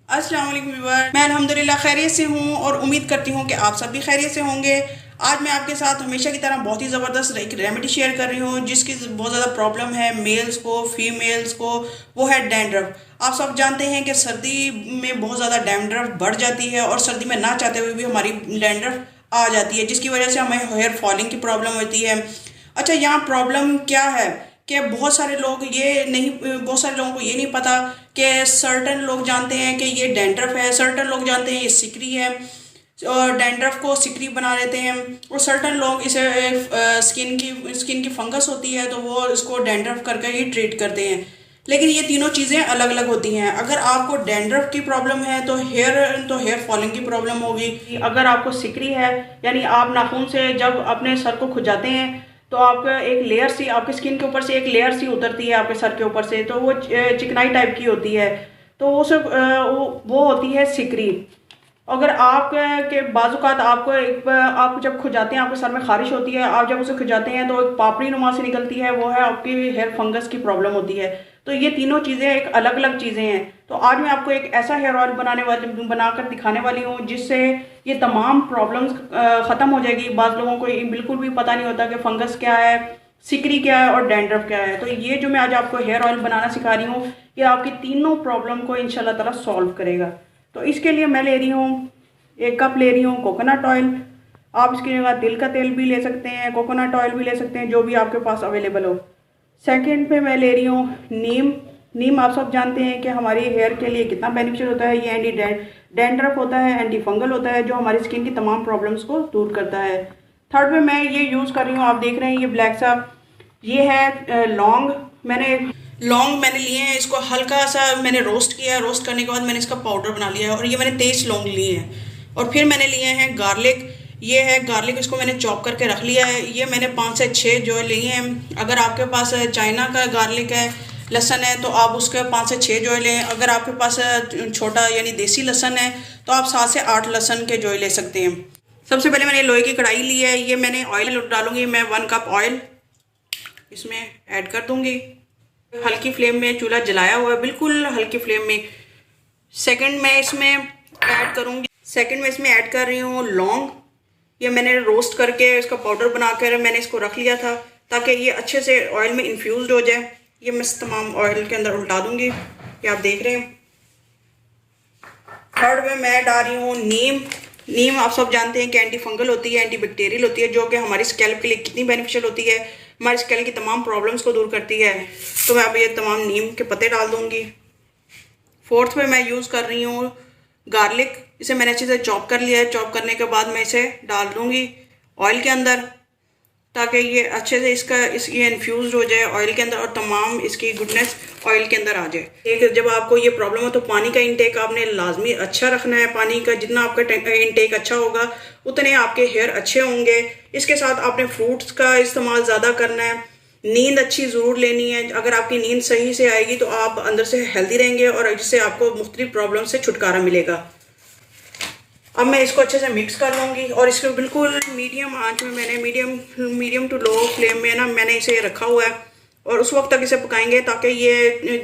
अस्सलाम वालेकुम व्यूअर, मैं अल्हम्दुलिल्लाह खैरियत से हूँ और उम्मीद करती हूँ कि आप सब भी खैरियत से होंगे। आज मैं आपके साथ हमेशा की तरह बहुत ही ज़बरदस्त एक रेमेडी शेयर कर रही हूँ जिसकी बहुत ज़्यादा प्रॉब्लम है मेल्स को, फीमेल्स को। वो है डैंड्रफ। आप सब जानते हैं कि सर्दी में बहुत ज़्यादा डैंड्रफ बढ़ जाती है और सर्दी में ना चाहते हुए भी हमारी डैंड्रफ आ जाती है, जिसकी वजह से हमें हेयर फॉलिंग की प्रॉब्लम होती है। अच्छा, यहाँ प्रॉब्लम क्या है कि बहुत सारे लोगों को ये नहीं पता कि सर्टन लोग जानते हैं कि ये डैंड्रफ है, सर्टन लोग जानते हैं ये सिकरी है और डैंड्रफ को सिकरी बना लेते हैं। और सर्टन लोग इसे स्किन की फंगस होती है तो वो इसको डैंड्रफ करके ही ट्रीट करते हैं। लेकिन ये तीनों चीज़ें अलग अलग होती हैं। अगर आपको डैंड्रफ की प्रॉब्लम है तो हेयर फॉलिंग की प्रॉब्लम होगी। अगर आपको सिकरी है यानी आप नाखून से जब अपने सर को खुजाते हैं तो आपका एक लेयर सी आपकी स्किन के ऊपर से एक लेयर सी उतरती है आपके सर के ऊपर से, तो वो चिकनाई टाइप की होती है। तो वो सब वो होती है सिकरी। अगर आप के बाजुकात आप जब खुजाते हैं आपके सर में खारिश होती है, आप जब उसे खुजाते हैं तो एक पापड़ी नुमा से निकलती है, वो है आपकी हेयर फंगस की प्रॉब्लम होती है। तो ये तीनों चीज़ें एक अलग अलग चीज़ें हैं। तो आज मैं आपको एक ऐसा हेयर ऑयल बनाकर दिखाने वाली हूँ जिससे ये तमाम प्रॉब्लम्स ख़त्म हो जाएगी। बाद लोगों को बिल्कुल भी पता नहीं होता कि फंगस क्या है, सिकरी क्या है और डैंड्रफ क्या है। तो ये जो मैं आज आपको हेयर ऑयल बनाना सिखा रही हूँ ये आपकी तीनों प्रॉब्लम को इंशाल्लाह ताला सॉल्व करेगा। तो इसके लिए मैं ले रही हूँ 1 कप ले रही हूँ कोकोनट ऑयल। आप इसकी जगह तिल का तेल भी ले सकते हैं, कोकोनट ऑयल भी ले सकते हैं, जो भी आपके पास अवेलेबल हो। सेकंड पे मैं ले रही हूँ नीम। नीम आप सब जानते हैं कि हमारी हेयर के लिए कितना बेनिफिशियल होता है। ये एंटी डैंड्रफ होता है, एंटी फंगल होता है, जो हमारी स्किन की तमाम प्रॉब्लम्स को दूर करता है। थर्ड पे मैं ये यूज़ कर रही हूँ, आप देख रहे हैं ये ब्लैक सा, ये है लौंग। मैंने लिए हैं, इसको हल्का सा मैंने रोस्ट किया। रोस्ट करने के बाद मैंने इसका पाउडर बना लिया है और ये मैंने 23 लौंग लिए हैं। और फिर मैंने लिए हैं गार्लिक। ये है गार्लिक, इसको मैंने चॉप करके रख लिया है। ये मैंने 5 से 6 जो लिए हैं। अगर आपके पास चाइना का गार्लिक है, लहसन है, तो आप उसके 5 से 6 जो लें। अगर आपके पास छोटा यानी देसी लहसन है तो आप 7 से 8 लहसन के जो ले सकते हैं। सबसे पहले मैंने लोहे की कढ़ाई ली है। ये मैंने ऑयल डालूंगी, मैं 1 कप ऑयल इसमें ऐड कर दूंगी। हल्की फ्लेम में चूल्हा जलाया हुआ है, बिल्कुल हल्की फ्लेम में। सेकंड में इसमें ऐड कर रही हूँ लौंग। ये मैंने रोस्ट करके इसका पाउडर बनाकर मैंने इसको रख लिया था ताकि ये अच्छे से ऑयल में इन्फ्यूज़ हो जाए। ये मैं तमाम ऑयल के अंदर उल्टा दूंगी, ये आप देख रहे हैं। थर्ड में मैं डाल रही हूँ नीम। नीम आप सब जानते हैं कि एंटी फंगल होती है, एंटी बैक्टीरियल होती है, जो कि हमारी स्कैल्प के लिए कितनी बेनिफिशियल होती है, हमारी स्कैल्प की तमाम प्रॉब्लम्स को दूर करती है। तो मैं अब ये तमाम नीम के पत्ते डाल दूंगी। फोर्थ में मैं यूज़ कर रही हूँ गार्लिक। इसे मैंने अच्छे से चॉप कर लिया है। चॉप करने के बाद मैं इसे डाल दूंगी ऑयल के अंदर ताकि ये अच्छे से ये इन्फ्यूज़ हो जाए ऑयल के अंदर और तमाम इसकी गुडनेस ऑयल के अंदर आ जाए। एक जब आपको ये प्रॉब्लम हो तो पानी का इंटेक आपने लाजमी अच्छा रखना है। पानी का जितना आपका इंटेक अच्छा होगा उतने आपके हेयर अच्छे होंगे। इसके साथ आपने फ्रूट्स का इस्तेमाल ज़्यादा करना है। नींद अच्छी ज़रूर लेनी है। अगर आपकी नींद सही से आएगी तो आप अंदर से हेल्दी रहेंगे और इससे आपको मुख्तलिफ प्रॉब्लम से छुटकारा मिलेगा। अब मैं इसको अच्छे से मिक्स कर लूँगी और इसको बिल्कुल मीडियम आंच में मैंने मीडियम टू लो फ्लेम में ना मैंने इसे रखा हुआ है और उस वक्त तक इसे पकाएंगे ताकि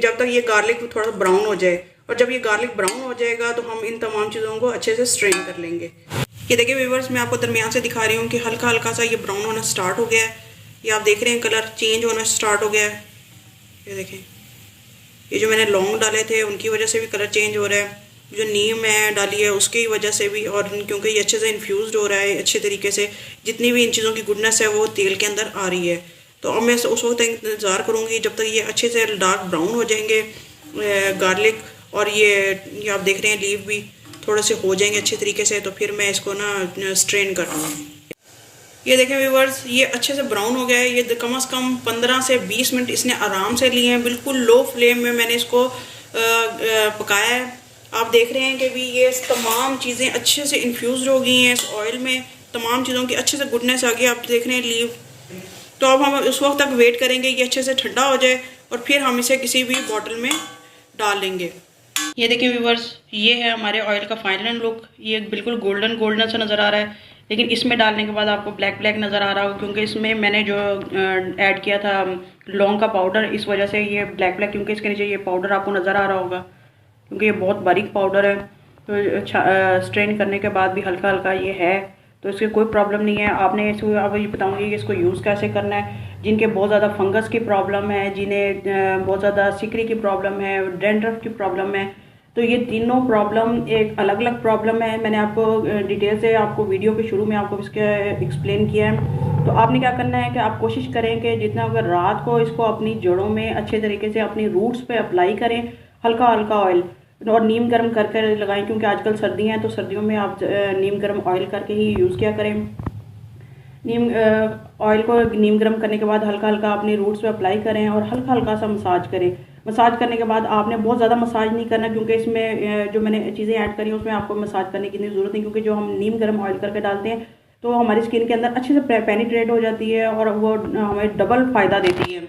जब तक ये गार्लिक थोड़ा सा ब्राउन हो जाए। और जब ये गार्लिक ब्राउन हो जाएगा तो हम इन तमाम चीज़ों को अच्छे से स्ट्रेन कर लेंगे। ये देखिए व्यूअर्स, मैं आपको दरमियान से दिखा रही हूँ कि हल्का हल्का सा ये ब्राउन होना स्टार्ट हो गया है। ये आप देख रहे हैं कलर चेंज होना स्टार्ट हो गया है। ये देखें, ये जो मैंने लौंग डाले थे उनकी वजह से भी कलर चेंज हो रहा है। जो नीम मैं डाली है उसकी वजह से भी, और क्योंकि ये अच्छे से इन्फ्यूज़ हो रहा है अच्छे तरीके से, जितनी भी इन चीज़ों की गुडनेस है वो तेल के अंदर आ रही है। तो अब मैं उस वक्त इंतज़ार करूँगी जब तक ये अच्छे से डार्क ब्राउन हो जाएंगे गार्लिक, और ये आप देख रहे हैं लीव भी थोड़े से हो जाएंगे अच्छे तरीके से। तो फिर मैं इसको ना स्ट्रेन कर लूँगी। ये देखें व्यूवर्स, ये अच्छे से ब्राउन हो गया है। ये कम से कम 15 से 20 मिनट इसने आराम से लिए हैं। बिल्कुल लो फ्लेम में मैंने इसको पकाया है। आप देख रहे हैं कि भी ये तमाम चीज़ें अच्छे से इन्फ्यूज़ हो गई हैं इस ऑयल में। तमाम चीज़ों की अच्छे से गुडनेस आ गई, आप देख रहे हैं लीव। तो अब हम उस वक्त तक वेट करेंगे ये अच्छे से ठंडा हो जाए और फिर हम इसे किसी भी बॉटल में डाल लेंगे। ये देखिए व्यूवर्स, ये है हमारे ऑयल का फाइनल लुक। ये बिल्कुल गोल्डन सा नज़र आ रहा है, लेकिन इसमें डालने के बाद आपको ब्लैक नज़र आ रहा हो क्योंकि इसमें मैंने जो ऐड किया था लौंग का पाउडर, इस वजह से ये ब्लैक क्योंकि इसके नीचे ये पाउडर आपको नज़र आ रहा होगा। क्योंकि ये बहुत बारीक पाउडर है। तो स्ट्रेन करने के बाद भी हल्का हल्का ये है, तो इसकी कोई प्रॉब्लम नहीं है। आपने इसको अब ये बताऊंगी कि इसको यूज़ कैसे करना है। जिनके बहुत ज़्यादा फंगस की प्रॉब्लम है, जिन्हें बहुत ज़्यादा सिकरी की प्रॉब्लम है, डैंड्रफ की प्रॉब्लम है, तो ये तीनों प्रॉब्लम एक अलग अलग प्रॉब्लम है। मैंने आपको डिटेल से आपको वीडियो के शुरू में आपको इसके एक्सप्लेन किया है। तो आपने क्या करना है कि आप कोशिश करें कि जितना अगर रात को इसको अपनी जड़ों में अच्छे तरीके से अपनी रूट्स पे अप्लाई करें, हल्का हल्का ऑयल, और नीम गर्म करके लगाएं, क्योंकि आजकल सर्दियाँ हैं तो सर्दियों में आप नीम गर्म ऑयल करके ही यूज़ किया करें। नीम ऑयल को नीम गर्म करने के बाद हल्का हल्का अपनी रूट्स पे अप्लाई करें और हल्का हल्का सा मसाज करें। मसाज करने के बाद आपने बहुत ज़्यादा मसाज नहीं करना, क्योंकि इसमें जो मैंने चीज़ें ऐड करी उसमें आपको मसाज करने की इतनी ज़रूरत नहीं, क्योंकि जो हम नीम गर्म ऑयल करके डालते हैं तो हमारी स्किन के अंदर अच्छे से पेनिट्रेट हो जाती है और वो हमें डबल फ़ायदा देती है।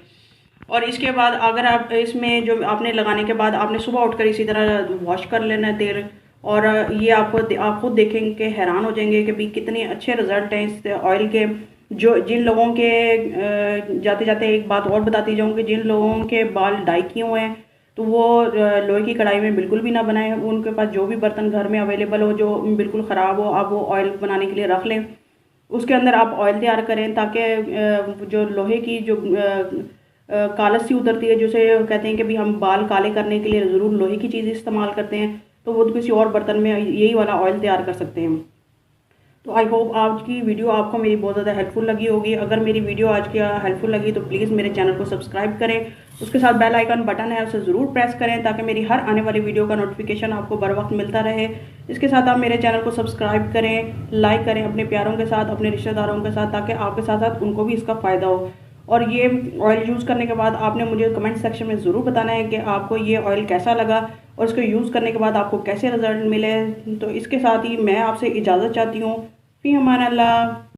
और इसके बाद अगर आप इसमें जो आपने लगाने के बाद आपने सुबह उठकर इसी तरह वॉश कर लेना है तेल, और ये आप खुद देखेंगे कि हैरान हो जाएंगे कि भाई कितने अच्छे रिजल्ट हैं इस ऑयल के। जो जिन लोगों के जाते जाते एक बात और बताती जाऊँ कि जिन लोगों के बाल डाई किए हुए हैं तो वो लोहे की कढ़ाई में बिल्कुल भी ना बनाएं। उनके पास जो भी बर्तन घर में अवेलेबल हो जो बिल्कुल ख़राब हो, आप वो ऑयल बनाने के लिए रख लें। उसके अंदर आप ऑयल तैयार करें ताकि जो लोहे की जो कालस सी उतरती है, जैसे कहते हैं कि भाई हम बाल काले करने के लिए ज़रूर लोहे की चीज़ इस्तेमाल करते हैं, तो वो किसी और बर्तन में यही वाला ऑयल तैयार कर सकते हैं। तो आई होप आज की वीडियो आपको मेरी बहुत ज़्यादा हेल्पफुल लगी होगी। अगर मेरी वीडियो आज की हेल्पफुल लगी तो प्लीज़ मेरे चैनल को सब्सक्राइब करें। उसके साथ बेल आइकन बटन है उसे ज़रूर प्रेस करें ताकि मेरी हर आने वाली वीडियो का नोटिफिकेशन आपको बर वक्त मिलता रहे। इसके साथ आप मेरे चैनल को सब्सक्राइब करें, लाइक करें अपने प्यारों के साथ, अपने रिश्तेदारों के साथ, ताकि आपके साथ साथ उनको भी इसका फ़ायदा हो। और ये ऑयल यूज़ करने के बाद आपने मुझे कमेंट सेक्शन में ज़रूर बताना है कि आपको ये ऑयल कैसा लगा और इसको यूज़ करने के बाद आपको कैसे रिजल्ट मिले। तो इसके साथ ही मैं आपसे इजाज़त चाहती हूँ। फ़ी अमान अल्लाह।